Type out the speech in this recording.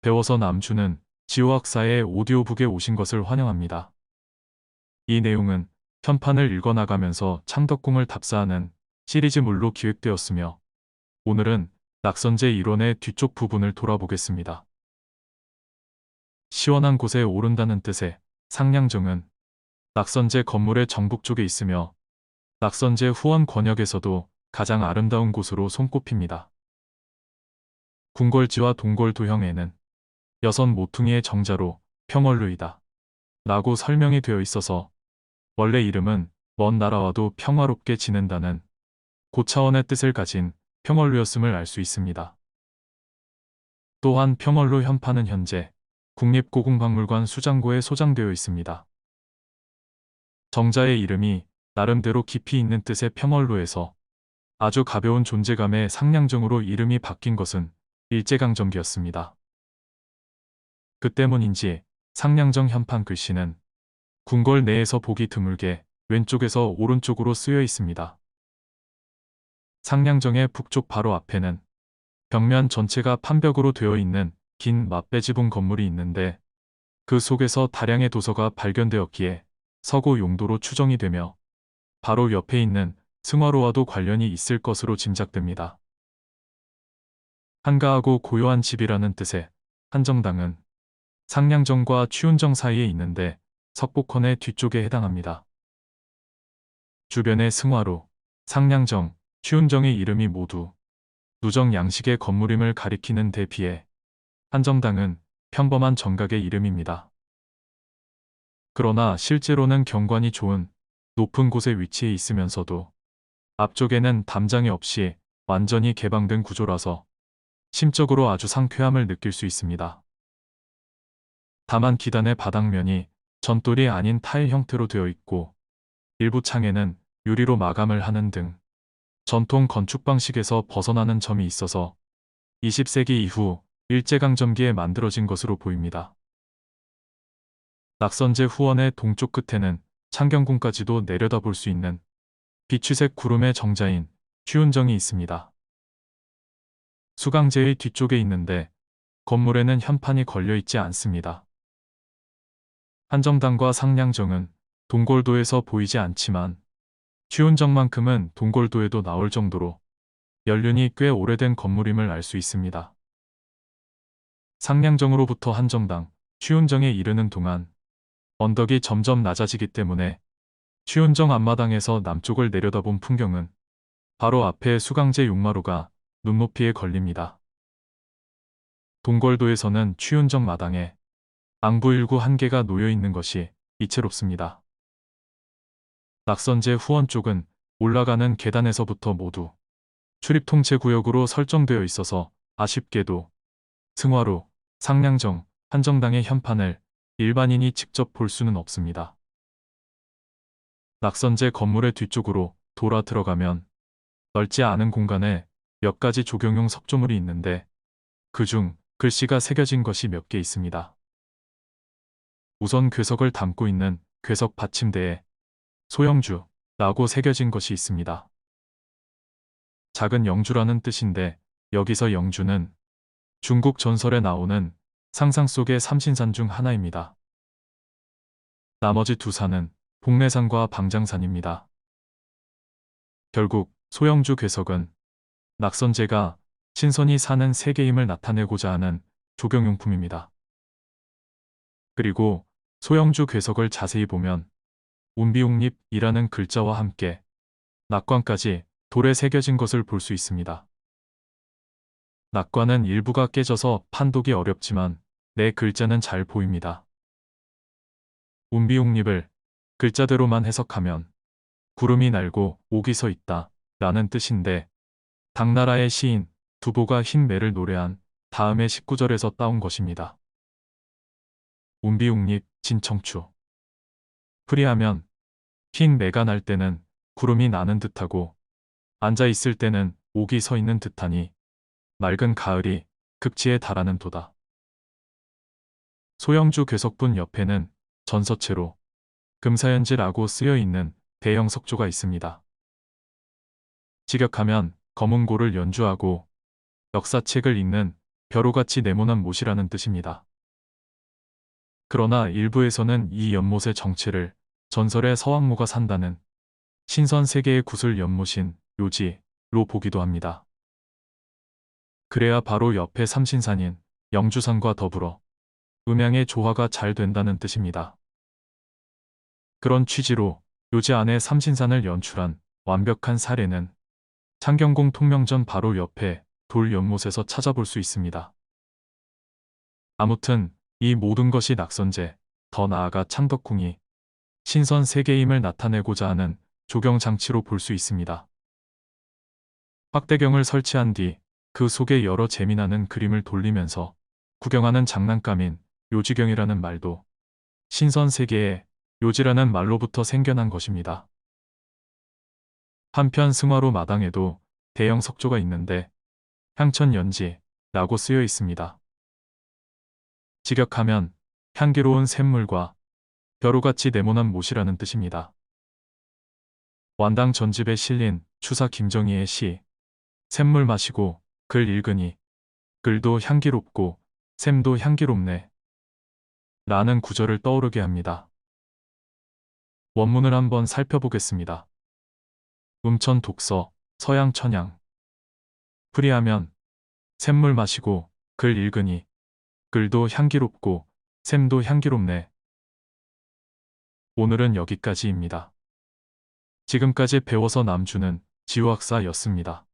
배워서 남주는 지호학사의 오디오북에 오신 것을 환영합니다. 이 내용은 편판을 읽어나가면서 창덕궁을 답사하는 시리즈물로 기획되었으며 오늘은 낙선제 이론의 뒤쪽 부분을 돌아보겠습니다. 시원한 곳에 오른다는 뜻의 상량정은 낙선제 건물의 정북 쪽에 있으며 낙선제 후원 권역에서도 가장 아름다운 곳으로 손꼽힙니다. 궁궐지와 동궐 도형에는 여섯 모퉁이의 정자로 평월루이다 라고 설명이 되어 있어서 원래 이름은 먼 나라와도 평화롭게 지낸다는 고차원의 뜻을 가진 평월루였음을 알 수 있습니다. 또한 평월루 현판은 현재 국립고궁박물관 수장고에 소장되어 있습니다. 정자의 이름이 나름대로 깊이 있는 뜻의 평월루에서 아주 가벼운 존재감의 상량정으로 이름이 바뀐 것은 일제강점기였습니다. 그 때문인지 상량정 현판 글씨는 궁궐 내에서 보기 드물게 왼쪽에서 오른쪽으로 쓰여 있습니다. 상량정의 북쪽 바로 앞에는 벽면 전체가 판벽으로 되어 있는 긴 맞배지붕 건물이 있는데 그 속에서 다량의 도서가 발견되었기에 서고 용도로 추정이 되며 바로 옆에 있는 승화로와도 관련이 있을 것으로 짐작됩니다. 한가하고 고요한 집이라는 뜻의 한정당은 상량정과 취운정 사이에 있는데 석복헌의 뒤쪽에 해당합니다. 주변의 승화로, 상량정, 취운정의 이름이 모두 누정 양식의 건물임을 가리키는 데 비해 한정당은 평범한 정각의 이름입니다. 그러나 실제로는 경관이 좋은 높은 곳에 위치해 있으면서도 앞쪽에는 담장이 없이 완전히 개방된 구조라서 심적으로 아주 상쾌함을 느낄 수 있습니다. 다만 기단의 바닥면이 전돌이 아닌 타일 형태로 되어 있고 일부 창에는 유리로 마감을 하는 등 전통 건축 방식에서 벗어나는 점이 있어서 20세기 이후 일제강점기에 만들어진 것으로 보입니다. 낙선제 후원의 동쪽 끝에는 창경궁까지도 내려다볼 수 있는 비취색 구름의 정자인 취운정이 있습니다. 수강제의 뒤쪽에 있는데 건물에는 현판이 걸려 있지 않습니다. 한정당과 상량정은 동골도에서 보이지 않지만 취운정만큼은 동골도에도 나올 정도로 연륜이 꽤 오래된 건물임을 알 수 있습니다. 상량정으로부터 한정당, 취운정에 이르는 동안 언덕이 점점 낮아지기 때문에 취운정 앞마당에서 남쪽을 내려다본 풍경은 바로 앞에 수강제 용마루가 눈높이에 걸립니다. 동골도에서는 취운정 마당에 앙부일구 한 개가 놓여 있는 것이 이채롭습니다. 낙선제 후원 쪽은 올라가는 계단에서부터 모두 출입통제구역으로 설정되어 있어서 아쉽게도 승화로, 상량정, 한정당의 현판을 일반인이 직접 볼 수는 없습니다. 낙선제 건물의 뒤쪽으로 돌아 들어가면 넓지 않은 공간에 몇 가지 조경용 석조물이 있는데 그중 글씨가 새겨진 것이 몇 개 있습니다. 우선 궤석을 담고 있는 궤석 받침대에 소영주라고 새겨진 것이 있습니다. 작은 영주라는 뜻인데 여기서 영주는 중국 전설에 나오는 상상 속의 삼신산 중 하나입니다. 나머지 두 산은 복례산과 방장산입니다. 결국 소영주 궤석은 낙선제가 신선이 사는 세계임을 나타내고자 하는 조경용품입니다. 그리고 소영주 궤석을 자세히 보면 운비옥립이라는 글자와 함께 낙관까지 돌에 새겨진 것을 볼 수 있습니다. 낙관은 일부가 깨져서 판독이 어렵지만 내 글자는 잘 보입니다. 운비옥립을 글자대로만 해석하면 구름이 날고 옥이 서 있다 라는 뜻인데 당나라의 시인 두보가 흰 매를 노래한 다음의 19절에서 따온 것입니다. 운비옥립 진청추 풀이하면 흰 매가 날 때는 구름이 나는 듯하고 앉아 있을 때는 옥이 서 있는 듯하니 맑은 가을이 극치에 달하는 도다. 소영주 궤석분 옆에는 전서체로 금사연지라고 쓰여 있는 대형 석조가 있습니다. 직역하면 검은고를 연주하고 역사책을 읽는 벼루같이 네모난 못이라는 뜻입니다. 그러나 일부에서는 이 연못의 정체를 전설의 서왕모가 산다는 신선 세계의 구슬 연못인 묘지로 보기도 합니다. 그래야 바로 옆에 삼신산인 영주산과 더불어 음양의 조화가 잘 된다는 뜻입니다. 그런 취지로 묘지 안에 삼신산을 연출한 완벽한 사례는 창경궁 통명전 바로 옆에 돌 연못에서 찾아볼 수 있습니다. 아무튼 이 모든 것이 낙선제, 더 나아가 창덕궁이 신선 세계임을 나타내고자 하는 조경장치로 볼 수 있습니다. 확대경을 설치한 뒤 그 속에 여러 재미나는 그림을 돌리면서 구경하는 장난감인 묘지경이라는 말도 신선 세계에 묘지라는 말로부터 생겨난 것입니다. 한편 승화로 마당에도 대형 석조가 있는데 향천연지라고 쓰여 있습니다. 직역하면 향기로운 샘물과 벼루같이 네모난 못이라는 뜻입니다. 완당 전집에 실린 추사 김정희의 시 샘물 마시고 글 읽으니 글도 향기롭고 샘도 향기롭네 라는 구절을 떠오르게 합니다. 원문을 한번 살펴보겠습니다. 음천 독서 서양 천양 풀이하면 샘물 마시고 글 읽으니 글도 향기롭고 샘도 향기롭네. 오늘은 여기까지입니다. 지금까지 배워서 남주는 지우학사였습니다.